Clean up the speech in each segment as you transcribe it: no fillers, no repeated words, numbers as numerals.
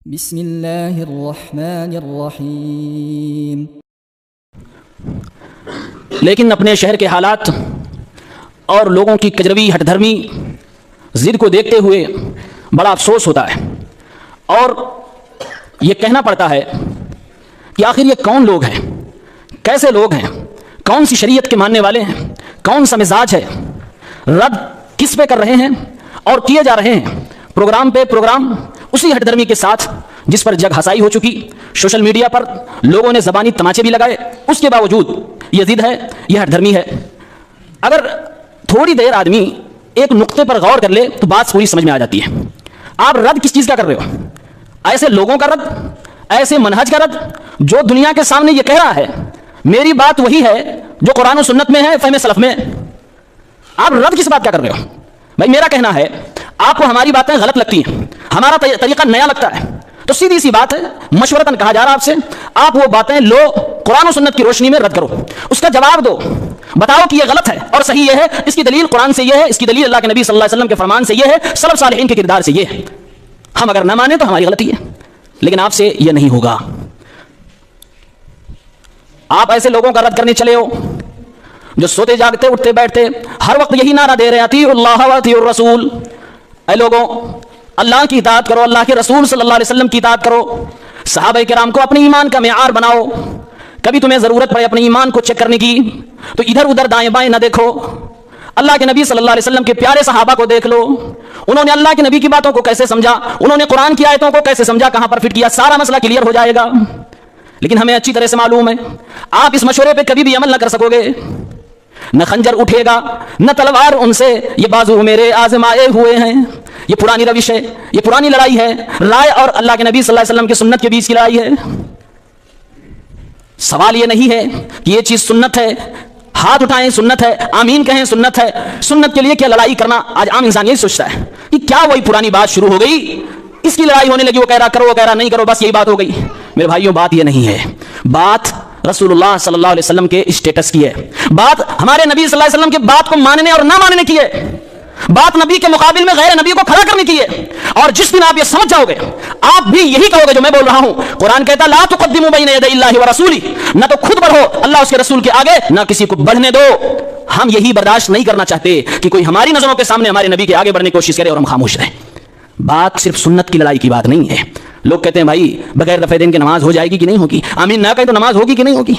بسم اللہ الرحمن الرحیم۔ لیکن اپنے شہر کے حالات اور لوگوں کی کجروی ہٹ دھرمی ضد کو دیکھتے ہوئے بڑا افسوس ہوتا ہے اور یہ کہنا پڑتا ہے کہ آخر یہ کون لوگ ہیں، کیسے لوگ ہیں، کون سی شریعت کے ماننے والے ہیں، کون سا مزاج ہے، رد کس پہ کر رہے ہیں اور کیے جا رہے ہیں پروگرام پہ پروگرام اسی ہٹ دھرمی کے ساتھ جس پر جگ ہسائی ہو چکی۔ سوشل میڈیا پر لوگوں نے زبانی تماچے بھی لگائے، اس کے باوجود یہ ضد ہے، یہ ہٹ دھرمی ہے۔ اگر تھوڑی دیر آدمی ایک نقطے پر غور کر لے تو بات پوری سمجھ میں آ جاتی ہے۔ آپ رد کس چیز کا کر رہے ہو؟ ایسے لوگوں کا رد، ایسے منہج کا رد جو دنیا کے سامنے یہ کہہ رہا ہے میری بات وہی ہے جو قرآن و سنت میں ہے، فہم سلف میں۔ آپ رد کس بات کا کر رہے ہو؟ بھائی میرا کہنا ہے آپ کو ہماری باتیں غلط لگتی ہیں، ہمارا طریقہ نیا لگتا ہے، تو سیدھی سی بات ہے، مشورتاً کہا جا رہا ہے آپ سے، آپ وہ باتیں لو، قرآن و سنت کی روشنی میں رد کرو، اس کا جواب دو، بتاؤ کہ یہ غلط ہے اور صحیح یہ ہے، اس کی دلیل قرآن سے یہ ہے، اس کی دلیل اللہ کے نبی صلی اللہ علیہ وسلم کے فرمان سے یہ ہے، سلف صالحین کے کردار سے یہ ہے۔ ہم اگر نہ مانیں تو ہماری غلطی ہے، لیکن آپ سے یہ نہیں ہوگا۔ آپ ایسے لوگوں کا رد کرنے چلے ہو جو سوتے جاگتے اٹھتے بیٹھتے ہر وقت یہی نعرہ دے رہے ہیں، اطیعوا اللہ واطیعوا الرسول۔ اے لوگوں، اللہ کی اطاعت کرو، اللہ کے رسول صلی اللہ علیہ وسلم کی اطاعت کرو، صحابہ کرام کو اپنے ایمان کا معیار بناؤ۔ کبھی تمہیں ضرورت پڑے اپنے ایمان کو چیک کرنے کی تو ادھر ادھر دائیں بائیں نہ دیکھو، اللہ کے نبی صلی اللہ علیہ وسلم کے پیارے صحابہ کو دیکھ لو، انہوں نے اللہ کے نبی کی باتوں کو کیسے سمجھا، انہوں نے قرآن کی آیتوں کو کیسے سمجھا، کہاں پر فٹ کیا، سارا مسئلہ کلیئر ہو جائے گا۔ لیکن ہمیں اچھی طرح سے معلوم ہے آپ اس مشورے پہ کبھی بھی عمل نہ کر سکو گے، نہ خنجر اٹھے گا نہ تلوار ان سے، یہ بازو میرے آزمائے ہوئے ہیں، یہ پرانی روش ہے، یہ پرانی لڑائی ہے، رائے اور اللہ کے نبی صلی اللہ علیہ وسلم کی سنت کے بیچ کی لڑائی ہے۔ سوال یہ نہیں ہے کہ یہ چیز سنت ہے، ہاتھ اٹھائیں سنت ہے، آمین کہیں سنت ہے، سنت کے لیے کیا لڑائی کرنا۔ آج عام انسان یہی سوچتا ہے کہ کیا وہی پرانی بات شروع ہو گئی، اس کی لڑائی ہونے لگی، وہ کہہ رہا کرو، وہ کہہ رہا نہیں کرو، بس یہی بات ہو گئی۔ میرے بھائیوں بات یہ نہیں ہے، بات رسول اللہ صلی اللہ علیہ وسلم کے اسٹیٹس کی ہے، بات ہمارے نبی صلی اللہ علیہ وسلم کے بات کو ماننے اور نہ ماننے کی ہے، بات نبی کے مقابل میں غیر نبی کو کھڑا کرنے کی ہے۔ اور جس دن آپ یہ سمجھ جاؤ گے آپ بھی یہی کہو گے جو میں بول رہا ہوں۔ قرآن کہتا ہے لا تقدموا بین یدی اللہ ورسولہ، نہ تو خود بڑھو اللہ اس کے رسول کے آگے، نہ کسی کو بڑھنے دو۔ ہم یہی برداشت نہیں کرنا چاہتے کہ کوئی ہماری نظروں کے سامنے ہمارے نبی کے آگے بڑھنے کی کوشش کرے اور ہم خاموش رہیں۔ بات صرف سنت کی لڑائی کی بات نہیں ہے۔ لوگ کہتے ہیں بھائی بغیر رفع دین کی نماز ہو جائے گی کہ نہیں ہوگی، آمین نہ کہیں تو نماز ہوگی کہ نہیں ہوگی؟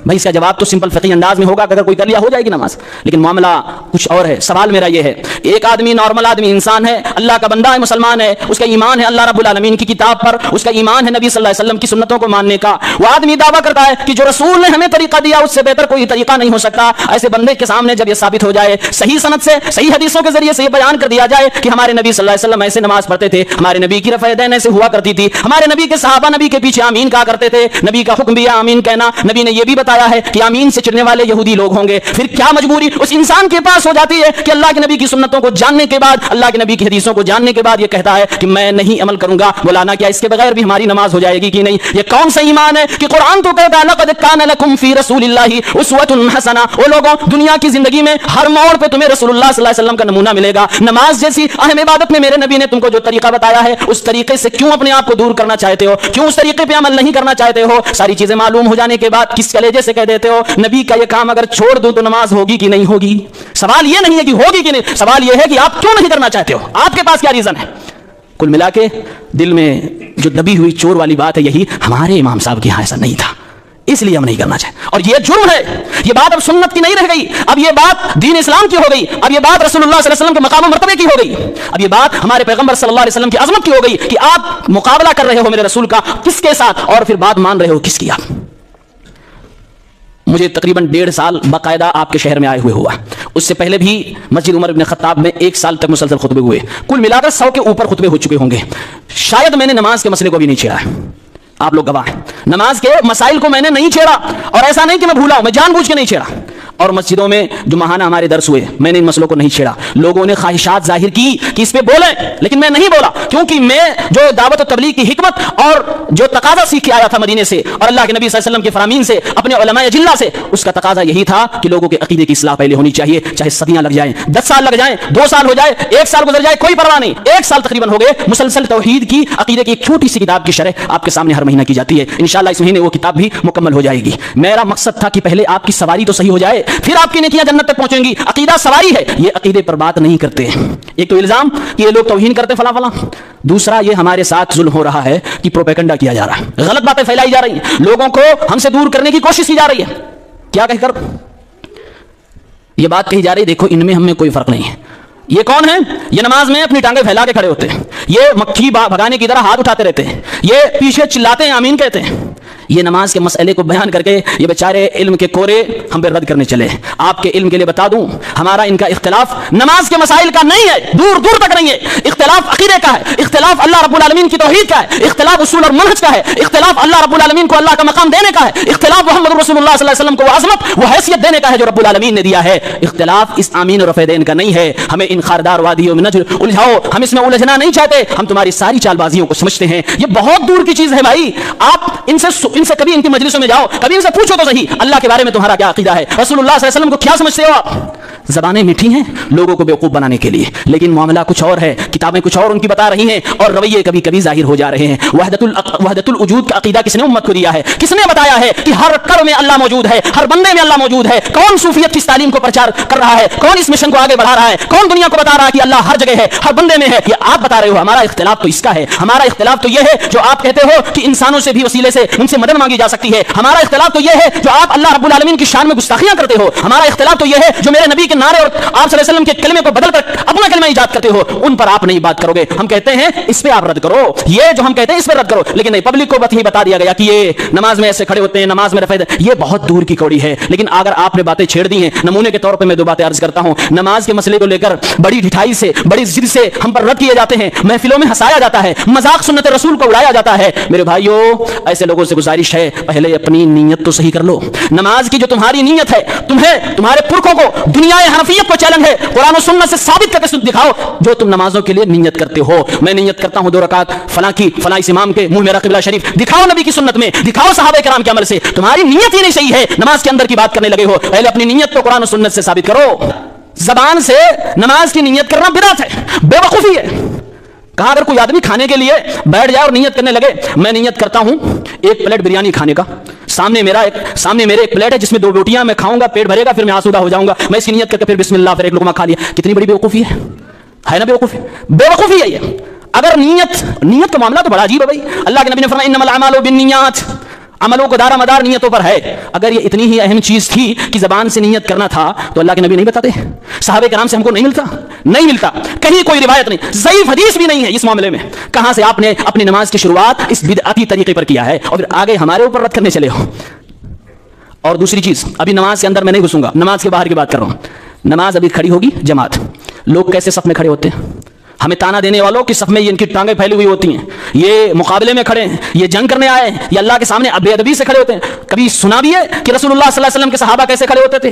بھائی اس کا جواب تو سمپل فقہی انداز میں ہوگا کہ اگر کوئی کر لیا ہو جائے گی نماز، لیکن معاملہ کچھ اور ہے۔ سوال میرا یہ ہے، ایک آدمی نارمل آدمی انسان ہے، اللہ کا بندہ ہے، مسلمان ہے، اس کا ایمان ہے اللہ رب العالمین کی کتاب پر، اس کا ایمان ہے نبی صلی اللہ علیہ وسلم کی سنتوں کو ماننے کا۔ وہ آدمی دعویٰ کرتا ہے کہ جو رسول نے ہمیں طریقہ دیا اس سے بہتر کوئی طریقہ نہیں ہو سکتا۔ ایسے بندے کے سامنے جب یہ ثابت ہو جائے، صحیح سند سے صحیح حدیثوں کے ذریعے سے یہ بیان کر دیا جائے کہ ہمارے نبی صلی اللہ علیہ وسلم ایسے نماز پڑھتے تھے، ہمارے نبی کی رفع دین ایسے ہوا کرتی تھی، ہمارے نبی کے صحابہ نبی کے پیچھے آمین کہا کرتے تھے، نبی کا حکم بھی ہے آمین کہنا، نبی نے یہ بھی بتایا ہے کہ آمین سے چڑھنے والے یہودی لوگ ہوں گے، پھر کیا مجبوری اس انسان کے پاس ہو جاتی ہے کہ اللہ کے نبی کی سنتوں کو جاننے کے بعد، اللہ کے نبی کی حدیثوں کو جاننے کے بعد یہ کہتا ہے کہ میں نہیں عمل کروں گا۔ مولانا کیا اس کے بغیر بھی ہماری نماز ہو جائے گی کہ نہیں؟ یہ کون سا ایمان ہے کہ قرآن تو کہتا ہے لقد کان لکم فی رسول اللہ اسوۃ حسنہ۔ وہ لوگوں دنیا کی زندگی میں ہر موڑ پہ تمہیں رسول اللہ صلی اللہ علیہ وسلم کا نمونہ ملے گا۔ نماز جیسی اہم عبادت میں میرے نبی نے تم کو جو طریقہ بتایا ہے اس طریقے سے کیوں اپنے آپ کو دور کرنا چاہتے ہو؟ کیوں اس طریقے پہ عمل نہیں کرنا چاہتے ہو؟ ساری چیزیں معلوم ہو جانے کے بعد کس کلیجے سے کہہ دیتے ہو نبی کا یہ کام اگر چھوڑ دوں تو نماز ہوگی کہ نہیں ہوگی؟ سوال یہ نہیں ہے کہ ہوگی کہ نہیں، سوال یہ ہے کہ آپ کیوں نہیں کرنا چاہتے ہو، آپ کے پاس کیا ریزن ہے؟ کل ملا کے دل میں جو دبی ہوئی چور والی بات ہے یہی، ہمارے امام صاحب کے یہاں ایسا نہیں تھا اس لیے ہم نہیں کرنا چاہتے، اور یہ جرم ہے۔ یہ بات اب سنت کی نہیں رہ گئی، اب یہ بات دین اسلام کی ہو گئی، اب یہ بات رسول اللہ صلی اللہ علیہ وسلم کے مقام و مرتبے کی ہو گئی، اب یہ بات ہمارے پیغمبر صلی اللہ علیہ وسلم کی عظمت کی ہو گئی کہ آپ مقابلہ کر رہے ہو میرے رسول کا کس کے ساتھ، اور پھر بات مان رہے ہو کس کی؟ آپ مجھے تقریباً 1.5 سال باقاعدہ آپ کے شہر میں آئے ہوئے ہوا، اس سے پہلے بھی مسجد عمر ابن خطاب میں 1 سال تک مسلسل خطبے ہوئے، کل ملا کر 100 کے اوپر خطبے ہو چکے ہوں گے۔ شاید میں نے نماز کے مسئلے کو بھی نہیں چھیڑا ہے، آپ لوگ گواہ ہیں، نماز کے مسائل کو میں نے نہیں چھیڑا، اور ایسا نہیں کہ میں بھولا ہوں، میں جان بوجھ کے نہیں چھیڑا، اور مسجدوں میں جو ماہانہ ہمارے درس ہوئے میں نے ان مسئلوں کو نہیں چھیڑا. لوگوں نے خواہشات ظاہر کی کہ اس پہ بولیں, لیکن میں نہیں بولا, کیونکہ میں جو دعوت و تبلیغ کی حکمت اور جو تقاضا سیکھ کے آیا تھا مدینے سے اور اللہ کے نبی صلی اللہ علیہ وسلم کے فرامین سے, اپنے علماء اجلہ سے, اس کا تقاضا یہی تھا کہ لوگوں کے عقیدے کی اصلاح پہلے ہونی چاہیے, چاہے صدیاں لگ جائیں, 10 سال لگ جائیں, 2 سال ہو جائے, 1 سال گزر جائے, کوئی پرواہ نہیں. 1 سال تقریباً ہو گئے مسلسل توحید کی عقیدے کی ایک چھوٹی سی کتاب کی شرح آپ کے سامنے ہر مہینہ کی جاتی ہے. انشاءاللہ اس مہینے وہ کتاب بھی مکمل ہو جائے گی. میرا مقصد تھا کہ پہلے آپ کی سواری تو صحیح ہو جائے, پھر آپ کی نیکیاں جنت تک پہنچیں گی. عقیدہ سواری ہے, یہ عقیدے پر بات نہیں کرتے. ایک تو الزام کہ یہ لوگ توہین کرتے فلاں فلاں, دوسرا یہ ہمارے ساتھ ظلم ہو رہا ہے کہ پروپیگنڈا کیا جا رہا ہے, غلط باتیں پھیلائی جا رہی ہیں, لوگوں کو ہم سے دور کرنے کی کوشش کی جا رہی ہے. کیا کہہ کر یہ بات کہی جا رہی ہے, دیکھو ان میں ہم میں کوئی فرق نہیں ہے. یہ کون ہیں؟ یہ نماز میں اپنی ٹانگیں پھیلا کے کھڑے ہوتے ہیں, یہ مکھی بھگانے کی طرح ہاتھ اٹھاتے رہتے ہیں, یہ پیچھے چلاتے ہیں آمین کہتے ہیں. یہ نماز کے مسئلے کو بیان کر کے یہ بیچارے علم کے کورے ہم پہ رد کرنے چلے. آپ کے علم کے لیے بتا دوں, ہمارا ان کا اختلاف نماز کے مسائل کا نہیں ہے, دور دور تک نہیں ہے. اختلاف عقیدے کا ہے, اختلاف اللہ رب العالمین کی توحید کا ہے, اختلاف اصول اور منہج کا ہے, اختلاف اللہ رب العالمین کو اللہ کا مقام دینے کا ہے, اختلاف محمد رسول اللہ صلی اللہ علیہ وسلم کو وہ عظمت وہ حیثیت دینے کا ہے جو رب العالمین نے دیا ہے. اختلاف اس آمین اور رفع دین کا نہیں ہے. ہمیں ان خاردار وادیوں میں نہ الجھاؤ, ہم اس میں الجھنا نہیں چاہتے, ہم تمہاری ساری چال بازیوں کو سمجھتے ہیں. یہ بہت دور کی چیز ہے بھائی. آپ ان سے کبھی ان کی مجلسوں میں جاؤ, کبھی ان سے پوچھو تو صحیح اللہ کے بارے میں تمہارا کیا عقیدہ ہے, رسول اللہ صلی اللہ علیہ وسلم کو کیا سمجھتے ہو آپ. زبانیں میٹھی ہیں لوگوں کو بیوقوف بنانے کے لیے, لیکن معاملہ کچھ اور ہے, کتابیں کچھ اور ان کی بتا رہی ہیں, اور رویے کبھی کبھی ظاہر ہو جا رہے ہیں. وحدت الوجود کا عقیدہ کس نے امت کو دیا ہے؟ کس نے بتایا ہے کہ ہر کر میں اللہ موجود ہے, ہر بندے میں اللہ موجود ہے؟ کون صوفیت کی اس تعلیم کو پرچار کر رہا ہے؟ کون اس مشن کو آگے بڑھا رہا ہے؟ کون دنیا کو بتا رہا ہے کہ اللہ ہر جگہ ہے, ہر بندے میں ہے؟ یہ آپ بتا رہے ہو. ہمارا اختلاف تو اس کا ہے. ہمارا اختلاف تو یہ ہے جو آپ کہتے ہو کہ انسانوں سے بھی وسیلے سے ان سے مدد مانگی جا سکتی ہے. ہمارا اختلاف تو یہ ہے جو آپ اللہ رب العالمین کی شان میں گستاخیاں کرتے ہو. ہمارا اختلاف تو یہ ہے جو میرے نبی کے نعرے اور آپ صلی اللہ علیہ وسلم کے کلمے کو بدل کر اپنا کلمہ ایجاد کرتے ہو. ان پر آپ نہیں بات کرو گے. ہم کہتے ہیں اس پہ آپ رد کرو, یہ جو ہم کہتے ہیں اس پہ رد کرو, لیکن نہیں, پبلک کو بس یہ بتا دیا گیا کہ یہ نماز میں ایسے کھڑے ہوتے ہیں, نماز میں رفع, یہ بہت دور کی کوڑی ہے. لیکن اگر آپ نے باتیں چھیڑ دی ہیں, نمونے کے طور پہ میں 2 باتیں عرض کرتا ہوں. نماز کے مسئلے کو لے کر بڑی ڈھٹائی سے, بڑی ضد سے ہم پر رد کیے جاتے ہیں, محفلوں میں ہنسایا جاتا ہے, مذاق سنت رسول کو اڑایا جاتا ہے. میرے بھائیو, ایسے لوگوں سے گزارش ہے پہلے اپنی نیت تو صحیح کر لو. نماز کی جو تمہاری نیت ہے, تمہارے پرکھوں کو دنیا حنفیت کو چیلنج ہے, قرآن و سنت سے ثابت کر کے دکھاؤ جو تم نمازوں کے لیے نیت کرتے ہو. میں نیت کرتا ہوں 2 رکعت فلاں کی فلاں اس امام کے, منہ میرا قبلہ شریف, دکھاؤ نبی کی سنت میں, دکھاؤ صحابہ کرام کے عمل سے. تمہاری نیت ہی نہیں صحیح ہے, نماز کے اندر کی بات کرنے لگے ہو. پہلے اپنی نیت کو قرآن و سنت سے ثابت کرو. زبان سے نماز کی نیت کرنا بدعت ہے, بے وقوفی ہے. کہا اگر کوئی آدمی کھانے کے لیے بیٹھ جائے اور نیت کرنے لگے, میں نیت کرتا ہوں 1 پلیٹ بریانی کھانے کا, سامنے میرے ایک پلیٹ ہے جس میں 2 روٹیاں, میں کھاؤں گا, پیٹ بھرے گا, پھر میں آسودہ ہو جاؤں گا, میں اس کی نیت کر کے پھر بسم اللہ, پھر 1 لقمہ کھا لیا. کتنی بڑی بیوقوفی ہے نا؟ بے وقوفی ہے یہ. اگر نیت کا معاملہ تو بڑا عجیب ہے بھائی. اللہ کے نبی نے فرمایا انما الاعمال بالنیات, عملوں کو دارا مدار نیتوں پر ہے. اگر یہ اتنی ہی اہم چیز تھی کہ زبان سے نیت کرنا تھا تو اللہ کے نبی نہیں بتاتے؟ صحابہ کرام سے ہم کو نہیں ملتا, کہیں کوئی روایت نہیں, ضعیف حدیث بھی نہیں ہے اس معاملے میں. کہاں سے آپ نے اپنی نماز کی شروعات اس بدعتی طریقے پر کیا ہے اور پھر آگے ہمارے اوپر رد کرنے چلے ہو. اور دوسری چیز, ابھی نماز کے اندر میں نہیں گھسوں گا, نماز کے باہر کی بات کر رہا ہوں. نماز ابھی کھڑی ہوگی جماعت, لوگ کیسے صف میں کھڑے ہوتے ہیں؟ ہمیں تانا دینے والوں کی صف میں ان کی ٹانگیں پھیلی ہوئی ہوتی ہیں, یہ مقابلے میں کھڑے ہیں, یہ جنگ کرنے آئے ہیں, یہ اللہ کے سامنے بے ادبی سے کھڑے ہوتے ہیں. کبھی سنا بھی ہے کہ رسول اللہ صلی اللہ علیہ وسلم کے صحابہ کیسے کھڑے ہوتے تھے؟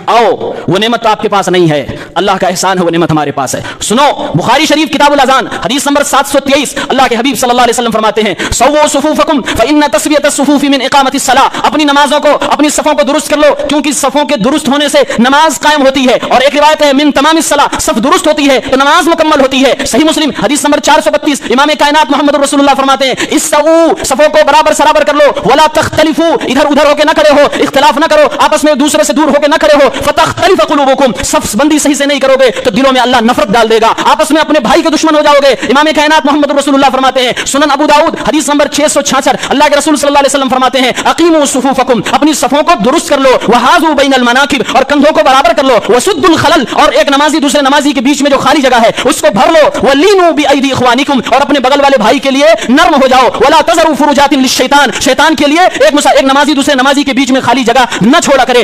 آؤ, وہ نعمت تو آپ کے پاس نہیں ہے, اللہ کا احسان ہے, وہ نعمت ہمارے پاس ہے. سنو, بخاری شریف کتاب الاذان حدیث نمبر 723, اللہ کے حبیب صلی اللہ علیہ وسلم فرماتے ہیں سووا صفوفکم فإن تسویۃ الصفوف من اقامۃ الصلاۃ, اپنی نمازوں کو, اپنی صفوں کو درست کر لو, کیونکہ صفوں کے درست ہونے سے نماز قائم ہوتی ہے. اور ایک روایت ہے من تمام الصلاۃ, صف درست ہوتی ہے تو نماز مکمل ہوتی ہے. صحیح مسلم حدیث نمبر 432, امام کائنات محمد رسول اللہ فرماتے ہیں استووا, صفوں کو برابر سرابر کر لو, ولا تختلفوا, ادھر ادھر ہو کے نہ کھڑے ہو, اختلاف نہ کرو, آپس میں دوسرے سے دور ہو کے نہ کھڑے ہو, فتختلف قلوبکم, صف بندی صحیح سے نہیں کرو گے تو دلوں میں اللہ نفرت ڈال دے گا, آپس میں اپنے بھائی کے دشمن ہو جاؤ گے. امام کائنات محمد رسول اللہ فرماتے ہیں سنن ابو داؤد حدیث نمبر 666, اللہ کے رسول صلی اللہ علیہ وسلم فرماتے ہیں اقیموا صفوفکم, اپنی صفوں کو درست کر لو, وحاذوا بین المناکب, اور کندھوں کو برابر کر لو, وسدوا الخلل, اور ایک نمازی دوسرے نمازی کے بیچ میں جو خالی جگہ ہے اس کو بھر لو, ولینوا بایدی اخوانکم, اور اپنے بغل والے بھائی کے لیے نرم ہو جاؤ, ولا تذروا فرجات للشیطان, شیطان کے لیے ایک نمازی دوسرے نمازی کے بیچ میں خالی جگہ نہ چھوڑا کرے.